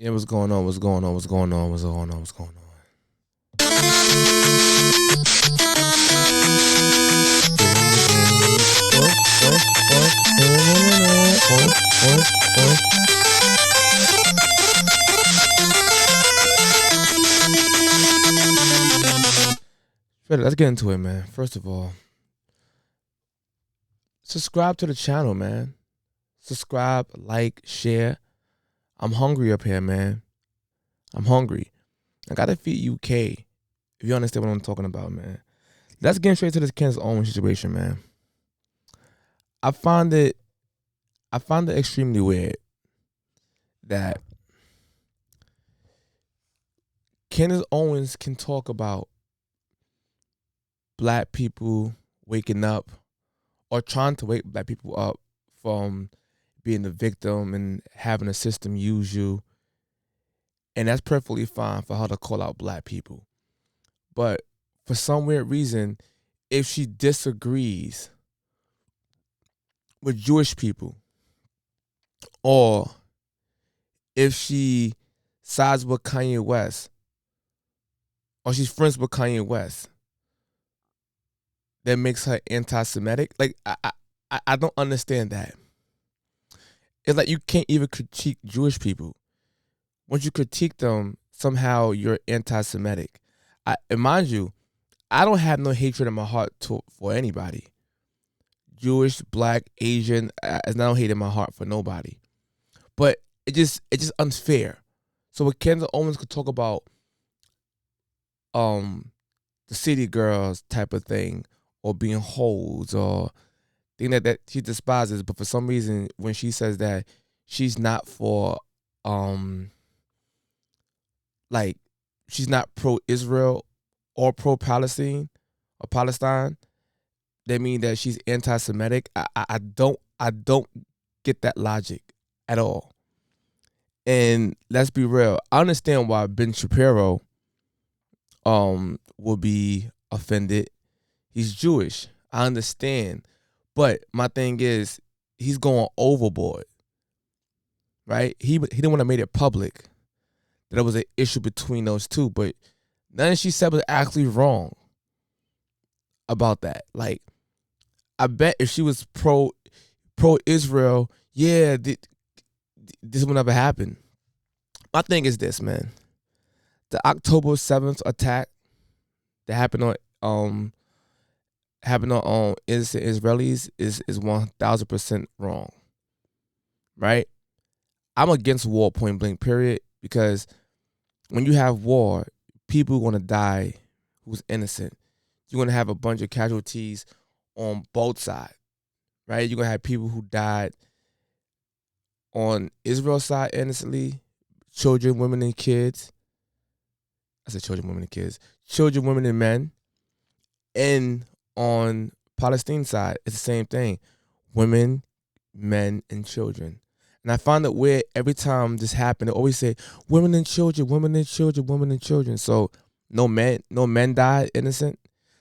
Yeah, what's going on? What's going on? What's going on? What's going on? What's going on? Let's get into it, man. First of all, subscribe to the channel, man. Subscribe, like, share. I'm hungry up here, man. I'm hungry. I gotta feed UK. If you understand what I'm talking about, man. Let's get straight to this CANDACE Owen situation, man. I find it extremely weird that Candace Owens can talk about black people waking up or trying to wake black people up from being the victim and having a system use you. And that's perfectly fine for her to call out black people. But for some weird reason, if she disagrees with Jewish people, or if she sides with Kanye West, or she's friends with Kanye West, that makes her anti-Semitic. Like, I don't understand that. It's like you can't even critique Jewish people. Once you critique them, somehow you're anti-Semitic. And mind you, I don't have no hatred in my heart for anybody. Jewish, black, Asian, I don't hate in my heart for nobody. But it's just unfair. So when Candace Owens could talk about the city girls type of thing, or being hoes, or thing that she despises, but for some reason when she says that she's not for like she's not pro-Israel or pro-Palestine or Palestine, that mean that she's anti-Semitic. I don't get that logic at all. And let's be real, I understand why Ben Shapiro will be offended. He's Jewish. I understand. But my thing is, he's going overboard. Right? He didn't want to make it public that there was an issue between those two, but nothing she said was actually wrong about that. Like, I bet if she was pro Israel, yeah, this would never happen. My thing is this, man. The October 7th attack that happened on innocent Israelis is 1000% wrong. Right? I'm against war, point blank, period, because when you have war, people are gonna die who's innocent. You're gonna have a bunch of casualties on both sides. Right? You're gonna have people who died on Israel's side innocently, children, women, and kids. I said children, women, and kids. Children, women, and men. And on Palestine side, it's the same thing. Women, men, and children. And I find it weird every time this happened, they always say women and children, women and children, women and children. So no men died innocent.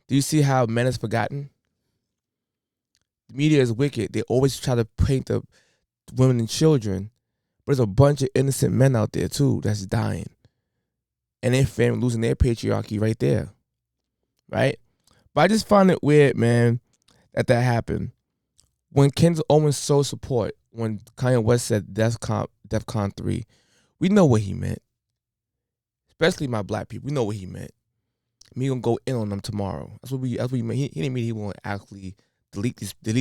Do you see how men is forgotten? The media is wicked. They always try to paint the women and children, but there's a bunch of innocent men out there too that's dying. And their family losing their patriarchy right there. Right? But I just find it weird, man, that happened. When Candace Owens showed support, when Kanye West said DEFCON 3, we know what he meant. Especially my black people, we know what he meant. Me gonna go in on them tomorrow. That's what he meant. He didn't mean he won't actually delete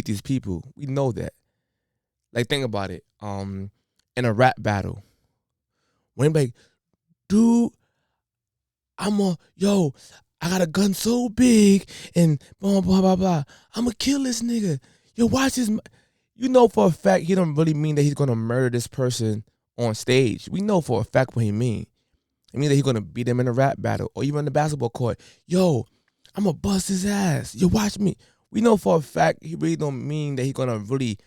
these people. We know that. Like, think about it. In a rap battle, when anybody, dude, I got a gun so big and blah blah blah blah. I'ma kill this nigga. Yo, watch this. You know for a fact he don't really mean that he's gonna murder this person on stage. We know for a fact what he mean. It means that he's gonna beat him in a rap battle or even in the basketball court. Yo, I'ma bust his ass. Yo, watch me. We know for a fact he really don't mean that he's gonna really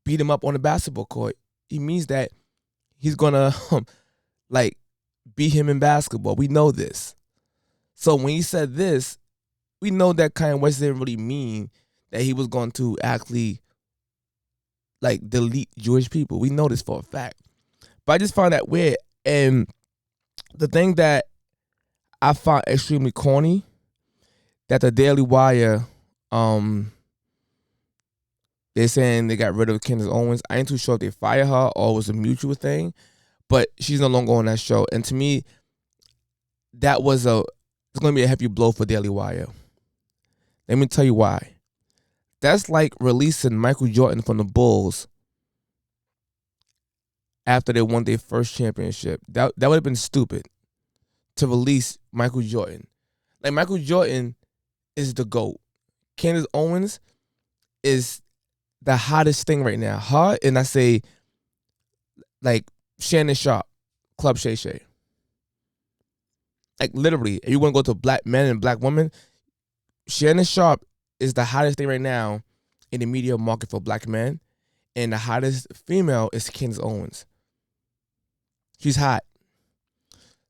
beat him up on the basketball court. He means that he's gonna like beat him in basketball. We know this. So when he said this, we know that Kanye West didn't really mean that he was going to actually like delete Jewish people. We know this for a fact. But I just find that weird. And the thing that I find extremely corny, that the Daily Wire, they're saying they got rid of Candace Owens. I ain't too sure if they fired her or it was a mutual thing, but she's no longer on that show. And to me, it's going to be a heavy blow for Daily Wire. Let me tell you why. That's like releasing Michael Jordan from the Bulls after they won their first championship. That would have been stupid to release Michael Jordan. Like, Michael Jordan is the GOAT. Candace Owens is the hottest thing right now. Her, and I say, like, Shannon Sharp, Club Shay Shay. Like, literally, if you want to go to black men and black women, Shannon Sharp is the hottest thing right now in the media market for black men. And the hottest female is Candace Owens. She's hot.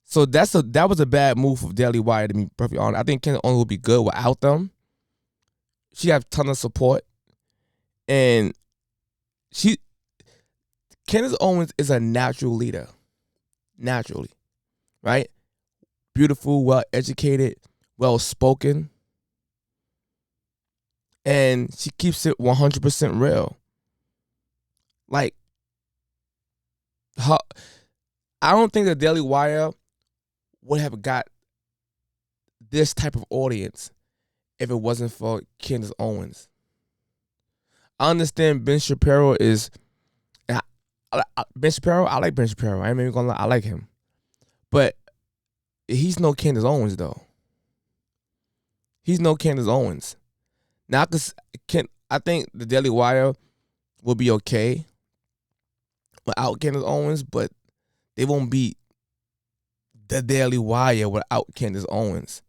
So that was a bad move for Daily Wire, to be perfectly honest. I think Candace Owens would be good without them. She have a ton of support. And Candace Owens is a natural leader. Naturally. Right? Beautiful, well educated, well spoken. And she keeps it 100% real. Like, I don't think the Daily Wire would have got this type of audience if it wasn't for Candace Owens. I understand Ben Shapiro is... Ben Shapiro, I like Ben Shapiro. I ain't even gonna lie, I like him. But he's no Candace Owens, though. He's no Candace Owens. Now, I think the Daily Wire will be okay without Candace Owens, but they won't beat the Daily Wire without Candace Owens.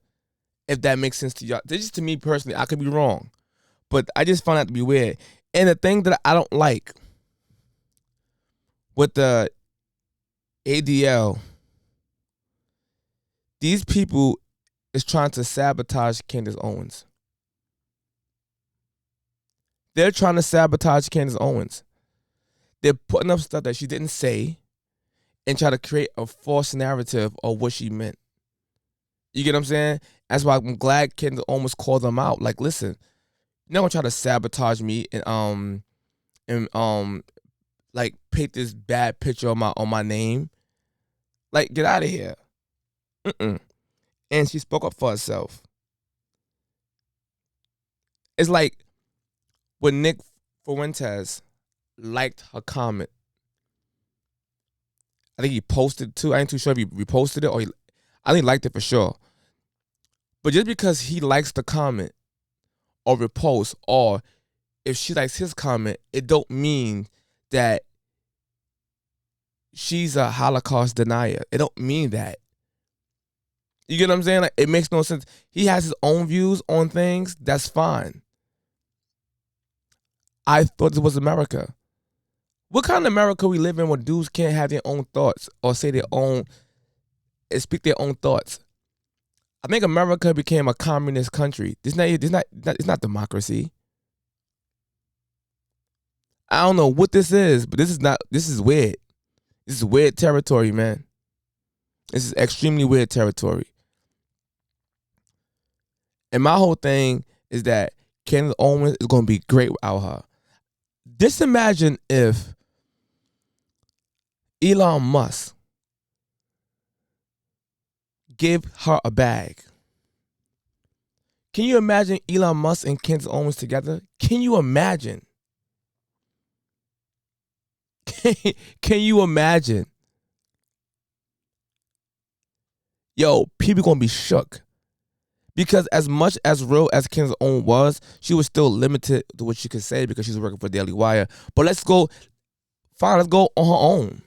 If that makes sense to y'all. This is, to me personally, I could be wrong, but I just found that to be weird. And the thing that I don't like with the ADL, these people is trying to sabotage Candace Owens. They're trying to sabotage Candace Owens. They're putting up stuff that she didn't say and try to create a false narrative of what she meant. You get what I'm saying? That's why I'm glad Candace Owens called them out. Like, listen, you're not gonna try to sabotage me and like paint this bad picture on my name. Like, get out of here. And she spoke up for herself. It's like when Nick Fuentes liked her comment. I think he posted too. I ain't too sure if he reposted it or I think he liked it for sure. But just because he likes the comment or repost, or if she likes his comment, it don't mean that she's a Holocaust denier. It don't mean that. You get what I'm saying? Like, it makes no sense. He has his own views on things. That's fine. I thought this was America. What kind of America we live in where dudes can't have their own thoughts or say their own, and speak their own thoughts? I think America became a communist country. It's not democracy. I don't know what this is, but this is weird. This is weird territory, man. This is extremely weird territory. And my whole thing is that Candace Owens is going to be great without her. Just imagine if Elon Musk gave her a bag. Can you imagine Elon Musk and Candace Owens together? Can you imagine? Can you imagine? Yo, people gonna be shook. Because as much as real as Candace Owens was, she was still limited to what she could say because she was working for Daily Wire. But let's go on her own.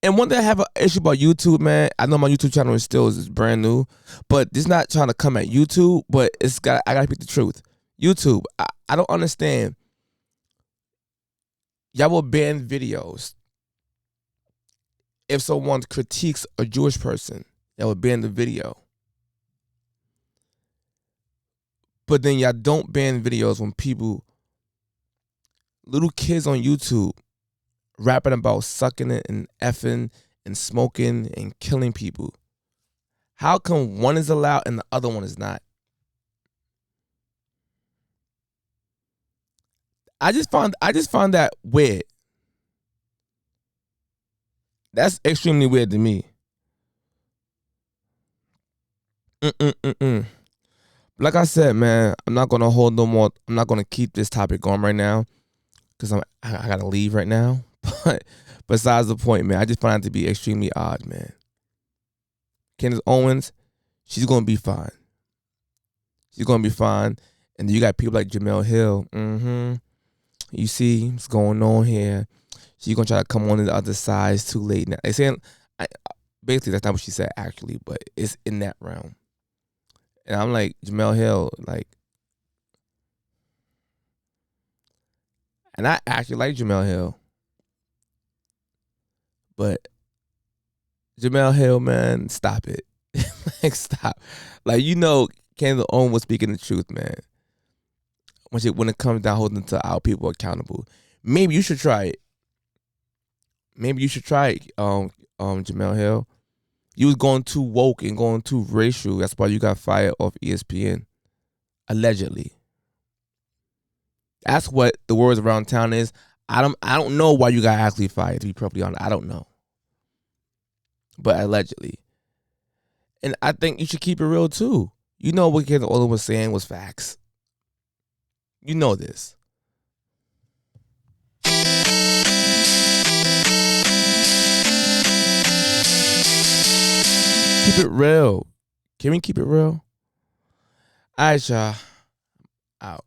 And one thing I have an issue about YouTube, man, I know my YouTube channel is brand new, but it's not trying to come at YouTube, but I gotta speak the truth. YouTube, I don't understand. Y'all will ban videos if someone critiques a Jewish person. Y'all will ban the video. But then y'all don't ban videos when little kids on YouTube rapping about sucking it and effing and smoking and killing people. How come one is allowed and the other one is not? I just found that weird. That's extremely weird to me. Mm-mm-mm-mm. Like I said, man, I'm not gonna hold no more. I'm not gonna keep this topic going right now because I gotta leave right now. But besides the point, man, I just find it to be extremely odd, man. Candace Owens, she's gonna be fine. She's gonna be fine. And you got people like Jamel Hill. You see what's going on here. She's gonna try to come on the other side. It's too late now. They saying, basically that's not what she said actually, but it's in that realm. And I'm like Jamel Hill, like, and I actually like Jamel Hill, but Jamel Hill, man, stop it. Like, stop. Like, Candace Owens was speaking the truth, man. When it comes down holding to our people accountable, maybe you should try it. Maybe you should try it, Jamel Hill. You was going too woke and going too racial. That's why you got fired off ESPN. Allegedly. That's what the words around town is. I don't know why you got actually fired, to be perfectly honest. I don't know. But allegedly. And I think you should keep it real too. You know what Candace Owens was saying was facts. You know this. Keep it real. Can we keep it real? All right, y'all. Out.